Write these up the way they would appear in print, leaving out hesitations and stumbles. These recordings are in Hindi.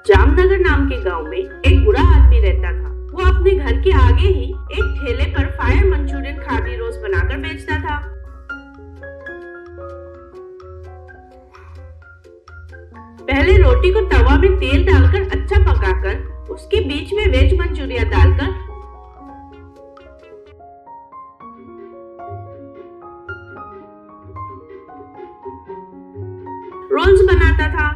जामनगर नाम के गांव में एक बूढ़ा आदमी रहता था। वो अपने घर के आगे ही एक ठेले पर फायर मंचूरियन खादी रोस्ट बनाकर बेचता था। पहले रोटी को तवा में तेल डालकर अच्छा पकाकर उसके बीच में वेज मंचूरियन डालकर रोल्स बनाता था।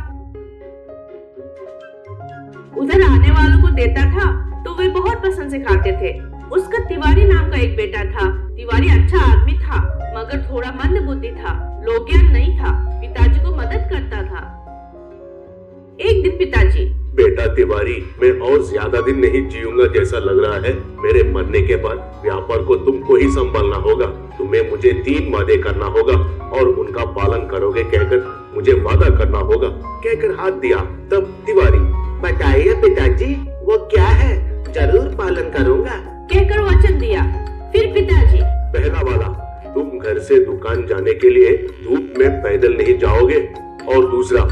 उधर आने वालों को देता था तो वे बहुत पसंद से खाते थे। उसका तिवारी नाम का एक बेटा था। तिवारी अच्छा आदमी था मगर थोड़ा मंद बुद्धि था, लोग्यान नहीं था, पिताजी को मदद करता था। एक दिन पिताजी, बेटा तिवारी, मैं और ज्यादा दिन नहीं जीऊंगा जैसा लग रहा है। मेरे मरने के बाद व्यापार को तुमको ही संभालना होगा। तुम्हें मुझे 3 वादे करना होगा और उनका पालन करोगे कहकर मुझे वादा करना होगा। कहकर हाथ दिया। तब तिवारी, बताइए पिताजी, वो क्या है? जरूर पालन करूंगा, कहकर वचन दिया। फिर पिताजी, पहला वादा, तुम घर से दुकान जाने के लिए धूप में पैदल नहीं जाओगे। और दूसरा,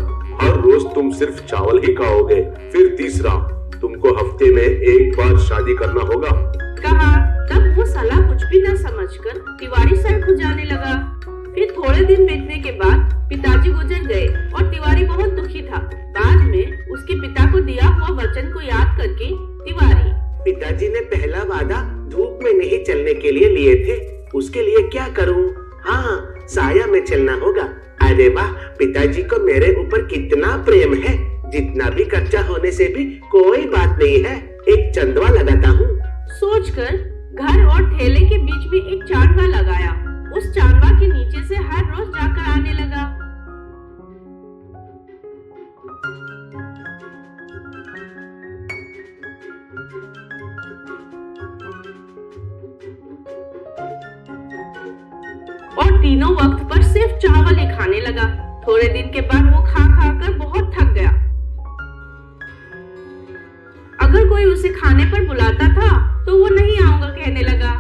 हर रोज तुम सिर्फ चावल ही खाओगे। फिर तीसरा, तुमको हफ्ते में 1 बार शादी करना होगा, कहा। तब वो सलाह कुछ भी न समझकर तिवारी सर खुजाने लगा। फिर थोड़े दिन बीतने के बाद पिताजी गुजर गए और तिवारी बहुत दुखी था। बाद में उसके पिता को दिया हुआ वचन को याद करके तिवारी, पिताजी ने पहला वादा धूप में नहीं चलने के लिए लिए थे, उसके लिए क्या करूं? हाँ, साया में चलना होगा। अरे वाह, पिताजी को मेरे ऊपर कितना प्रेम है। जितना भी खर्चा होने से भी कोई बात नहीं है, एक चंदवा लगाता हूँ। सोचकर घर और ठेले के बीच में एक चांदवा लगाया। उस चांदवा के नीचे से हर रोज जाकर आने लगा। और तीनों वक्त पर सिर्फ चावल ही खाने लगा। थोड़े दिन के बाद वो खा खा कर बहुत थक गया। अगर कोई उसे खाने पर बुलाता था तो वो नहीं आऊंगा कहने लगा।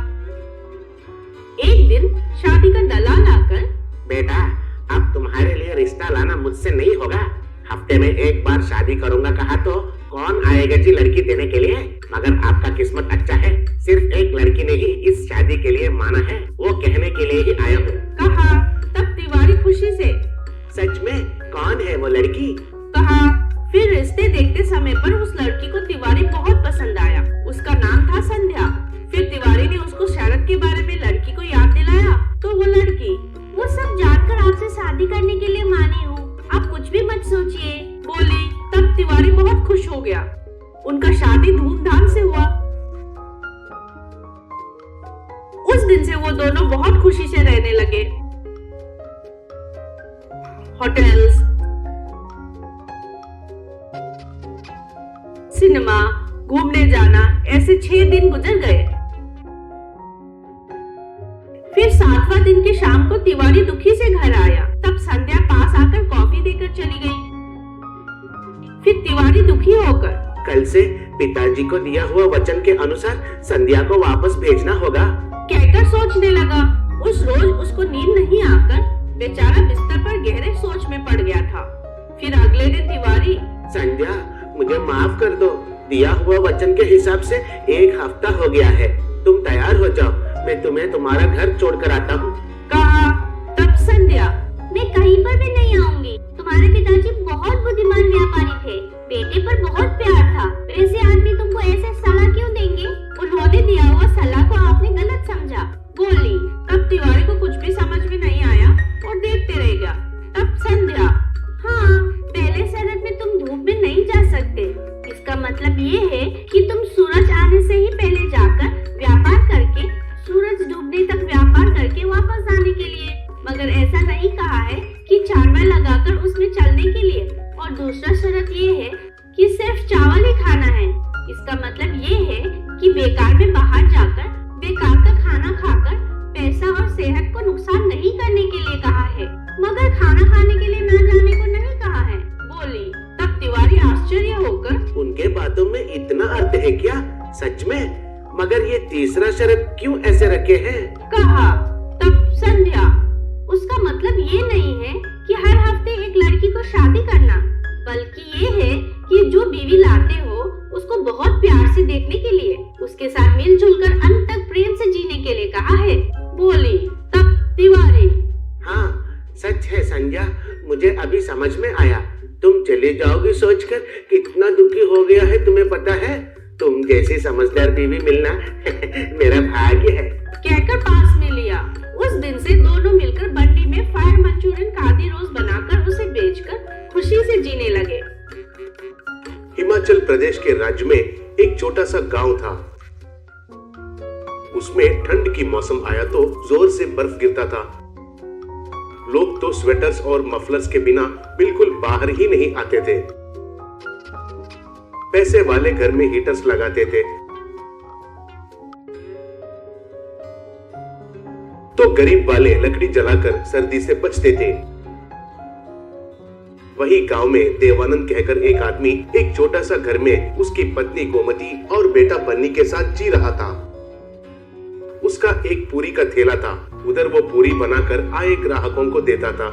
एक दिन शादी का दलाल आकर, बेटा, अब तुम्हारे लिए रिश्ता लाना मुझसे नहीं होगा। हफ्ते में 1 बार शादी करूंगा कहा तो कौन आएगा जी लड़की देने के लिए? मगर आपका किस्मत अच्छा है, सिर्फ एक लड़की ने ही इस शादी के लिए माना है, वो कहने के लिए ही आया हूँ, कहा। तब तिवारी खुशी से, सच में? कौन है वो लड़की? कहा। फिर रिश्ते देखते समय पर उस लड़की को तिवारी बहुत पसंद आया। उसका नाम था संध्या। फिर तिवारी ने उसको शरत के बारे में लड़की को याद दिलाया तो वो लड़की, वो सब जानकर आपसे शादी करने के लिए मानी हूँ, आप कुछ भी मत सोचिए, बोली। तब तिवारी बहुत खुश हो गया। उनका शादी धूमधाम से हुआ। उस दिन से वो दोनों बहुत खुशी से रहने लगे। होटल्स, सिनेमा, घूमने जाना, ऐसे 6 दिन गुजर गए। फिर 7वां दिन की शाम को तिवारी दुखी से घर आया। तब संध्या पास आकर कॉफी देकर चली गई। फिर तिवारी दुखी होकर, कल से पिताजी को दिया हुआ वचन के अनुसार संध्या को वापस भेजना होगा, कहकर सोचने लगा। उस रोज उसको नींद नहीं आकर बेचारा बिस्तर पर गहरे सोच में पड़ गया था। फिर अगले दिन तिवारी, संध्या, मुझे माफ कर दो, दिया हुआ वचन के हिसाब से 1 हफ्ता हो गया है, तुम तैयार हो जाओ, मैं तुम्हें तुम्हारा घर छोड़कर आता हूँ, कहा। तब संध्या, मैं कहीं पर भी नहीं आऊंगी। तुम्हारे पिताजी बहुत बुद्धिमान व्यापारी थे, बेटे पर बहुत प्यार था, वैसे आदमी तुमको ऐसे सलाह क्यों देंगे? उन्होंने दिया हुआ सलाह को आपने गलत समझा, बोली। तब तिवारी को कुछ भी समझ में नहीं आया और देखते रह गया। तब संध्या, हाँ, पहले शरत में तुम धूप में नहीं जा सकते। इसका मतलब ये है कि तुम सूरज आने से ही पहले जाकर व्यापार करके सूरज डूबने तक व्यापार करके वापस आने के लिए, मगर ऐसा नहीं कहा है कि चांदवा लगाकर उसमें चलने के लिए। और दूसरा शर्त ये है कि सिर्फ चावल ही खाना है। इसका मतलब ये है कि बेकार में बाहर जाकर बेकार का खाना खाकर पैसा और सेहत को नुकसान नहीं करने के लिए कहा है, मगर खाना खाने के लिए न जाने को नहीं कहा है, बोली। तब तिवारी आश्चर्य होकर, उनके बातों में इतना अर्थ है क्या? सच में? मगर ये तीसरा शर्त क्यों ऐसे रखे हैं? कहा। तब संध्या, उसका मतलब ये नहीं है कि हर हफ्ते एक लड़की को शादी करना, बल्कि ये है कि जो बीवी मुझे अभी समझ में आया। तुम चले जाओगी सोचकर कितना दुखी हो गया है तुम्हें पता है? तुम जैसी समझदार बीवी मिलना मेरा भाग्य है। कहकर पास में लिया। उस दिन से दोनों मिलकर बंडी में फ्राइड मंचूरियन खादी रोज बनाकर उसे बेचकर खुशी से जीने लगे। हिमाचल प्रदेश के राज्य में एक छोटा सा गांव था। उसमें ठंड की मौसम आया तो जोर से बर्फ गिरता था। लोग तो स्वेटर्स और मफलर्स के बिना बिल्कुल बाहर ही नहीं आते थे। पैसे वाले घर में हीटर्स लगाते थे तो गरीब वाले लकड़ी जलाकर सर्दी से बचते थे। वही गांव में देवानंद कहकर एक आदमी एक छोटा सा घर में उसकी पत्नी गोमती और बेटा बन्नी के साथ जी रहा था। उसका एक पूरी का थैला था। उधर वो पूरी बनाकर आए ग्राहकों को देता था।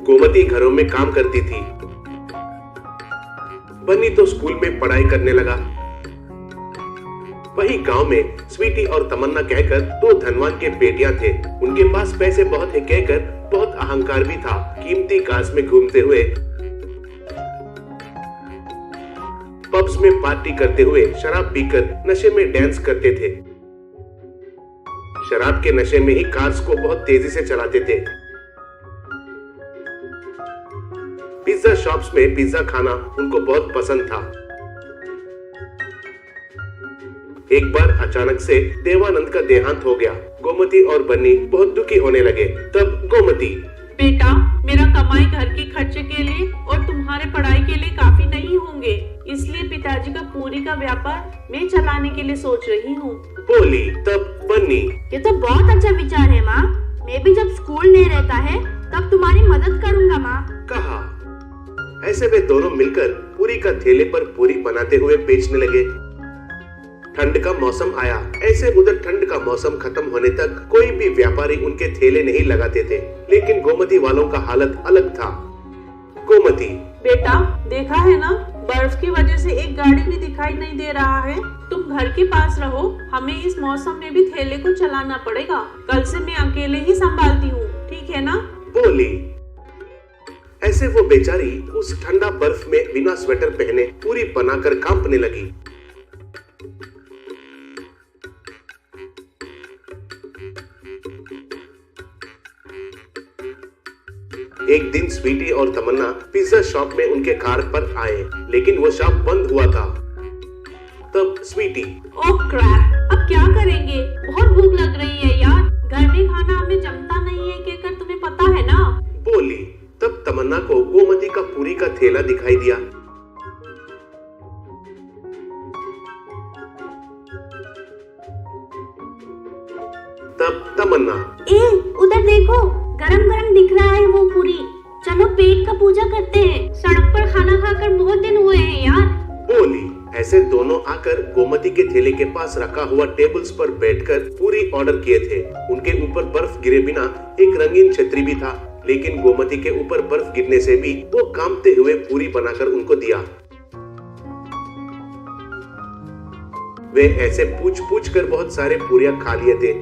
गोमती घरों में काम करती थी। बन्नी तो स्कूल में पढ़ाई करने लगा। वही गांव में स्वीटी और तमन्ना कहकर दो धनवान के बेटियां थे। उनके पास पैसे बहुत है कहकर बहुत अहंकार भी था। कीमती कार्स में घूमते हुए, पब्स में पार्टी करते हुए, शराब पीकर नशे में डांस करते थे। शराब के नशे में ही कार्स को बहुत तेजी से चलाते थे। पिज्जा शॉप्स में पिज्जा खाना उनको बहुत पसंद था। एक बार अचानक से देवानंद का देहांत हो गया। गोमती और बन्नी बहुत दुखी होने लगे। तब गोमती, बेटा, मेरा कमाई घर के खर्चे के लिए और तुम्हारे पढ़ाई के लिए काफी नहीं होंगे, इसलिए पिताजी का पूरी का व्यापार मैं चलाने के लिए सोच रही हूँ, बोली। तब बन्नी, ये तो बहुत अच्छा विचार है माँ। मैं भी जब स्कूल नहीं रहता है तब तुम्हारी मदद करूँगा माँ। कहा। ऐसे वे दोनों मिलकर पूरी का थैले पर पूरी बनाते हुए बेचने लगे। ठंड का मौसम आया। ऐसे उधर ठंड का मौसम खत्म होने तक कोई भी व्यापारी उनके थैले नहीं लगाते थे। लेकिन गोमती वालों का हालत अलग था। गोमती, बेटा, देखा है ना, बर्फ की वजह से एक गाड़ी भी दिखाई नहीं दे रहा है। तुम घर के पास रहो, हमें इस मौसम में भी थैले को चलाना पड़ेगा। कल से मैं अकेले ही संभालती हूँ, ठीक है ना? बोली। ऐसे वो बेचारी उस ठंडा बर्फ में बिना स्वेटर पहने पूरी बनाकर कांपने लगी। एक दिन स्वीटी और तमन्ना पिज्जा शॉप में उनके कार पर आए, लेकिन वो शॉप बंद हुआ था। तब स्वीटी, ओह क्रैप, अब क्या करेंगे? बहुत भूख लग रही है यार, घर में खाना हमें जमता नहीं है कहकर तुम्हें पता है ना, बोली। तब तमन्ना को गोमती का पूरी का थैला दिखाई दिया। तब तमन्ना, उधर देखो, गरम गरम दिख रहा है वो पूरी। चलो पेट का पूजा करते हैं, सड़क पर खाना खाकर बहुत दिन हुए हैं यार, बोली। ऐसे दोनों आकर गोमती के थैले के पास रखा हुआ टेबल्स पर बैठकर पूरी ऑर्डर किए थे। उनके ऊपर बर्फ गिरे बिना एक रंगीन छतरी भी था, लेकिन गोमती के ऊपर बर्फ गिरने से भी वो कांपते हुए पूरी बनाकर उनको दिया। वे ऐसे पूछ पूछ कर बहुत सारे पूरियां खा लिए थे।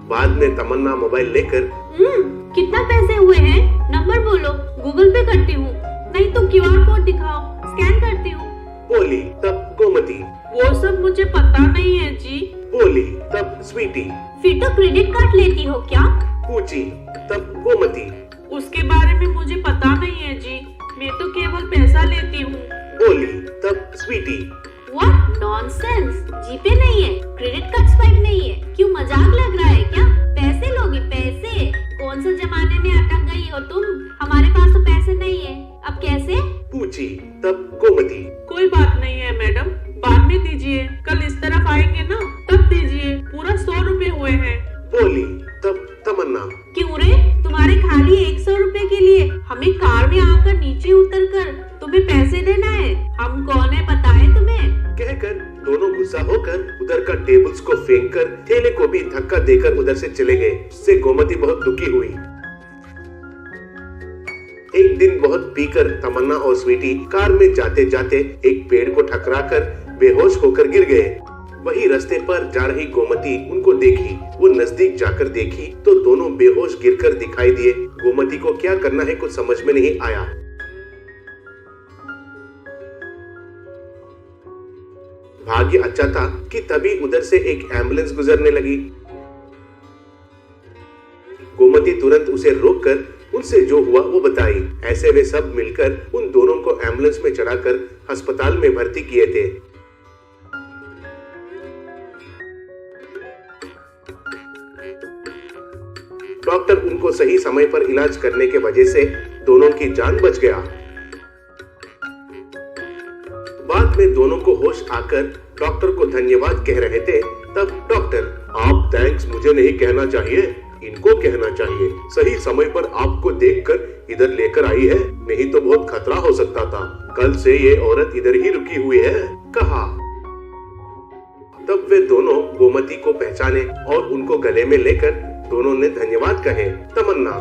बाद में तमन्ना मोबाइल लेकर, कितना पैसे हुए हैं? नंबर बोलो, गूगल पे करती हूँ, नहीं तो क्यूआर कोड दिखाओ, स्कैन करती हूँ, बोली। तब गोमती, वो सब मुझे पता नहीं है जी, बोली। तब स्वीटी, फिर तो क्रेडिट कार्ड लेती हो क्या? पूछी। तब गोमती, उसके बारे में मुझे पता नहीं है जी, मैं तो केवल पैसा लेती हूँ, बोली। तब स्वीटी, व्हाट नॉनसेंस, जीपे नहीं है, क्रेडिट कार्ड स्वाइप नहीं है, क्यों मजाक लग रहा है क्या? पैसे लोगी पैसे? कौन से जमाने में अटक गई हो तुम? हमारे पास तो पैसे नहीं है, अब कैसे? पूछी। तब गोमती, कोई बात नहीं है मैडम, बाद में दीजिए, कल इस तरफ आएंगे ना तब दीजिए, पूरा 100 रुपए हुए हैं, बोली। तब तमन्ना, क्यों रे, तुम्हारे खाली 100 रुपए के लिए हमें कार में आकर नीचे उतरकर तुम्हें पैसे देना है? हम कौन है पता है तुम्हें? कहकर दोनों गुस्सा होकर उधर का टेबल्स को फेंक कर थैले को भी धक्का देकर उधर से चले गए। इससे गोमती बहुत दुखी हुई। एक दिन बहुत पीकर तमन्ना और स्वीटी कार में जाते जाते एक पेड़ को टकराकर बेहोश होकर गिर गए। वही रास्ते पर जा रही गोमती उनको देखी। वो नजदीक जाकर देखी तो दोनों बेहोश गिरकर दिखाई दिए। गोमती को क्या करना है कुछ समझ में नहीं आया। भाग्य अच्छा था कि तभी उधर से एक एम्बुलेंस गुजरने लगी। गोमती तुरंत उसे रोककर उनसे जो हुआ वो बताई। ऐसे वे सब मिलकर उन दोनों को एम्बुलेंस में चढ़ाकर अस्पताल में भर्ती किए थे। डॉक्टर उनको सही समय पर इलाज करने के वजह से दोनों की जान बच गया। बाद में दोनों को होश आकर डॉक्टर को धन्यवाद कह रहे थे, तब डॉक्टर, आप थैंक्स मुझे नहीं कहना चाहिए, इनको कहना चाहिए। सही समय पर आपको देखकर इधर लेकर आई है, नहीं तो बहुत खतरा हो सकता था। कल से ये औरत इधर ही रुकी हुई है, कहा। तब वे दोनों गोमती को पहचाने और उनको गले में लेकर दोनों ने धन्यवाद कहे। तमन्ना,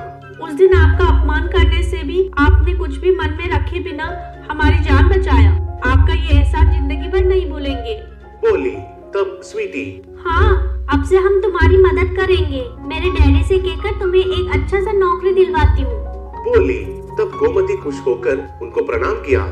उस दिन आपका अपमान करने से भी आपने कुछ भी मन में रखे बिना हमारी जान बचाया। आपका ये एहसान जिंदगी भर नहीं भूलेंगे, बोली। तब स्वीटी, हाँ, अब से हम तुम्हारी मदद करेंगे। मेरे डैडी से कहकर तुम्हें एक अच्छा सा नौकरी दिलवाती हूँ, बोली। तब गोमती खुश होकर उनको प्रणाम किया।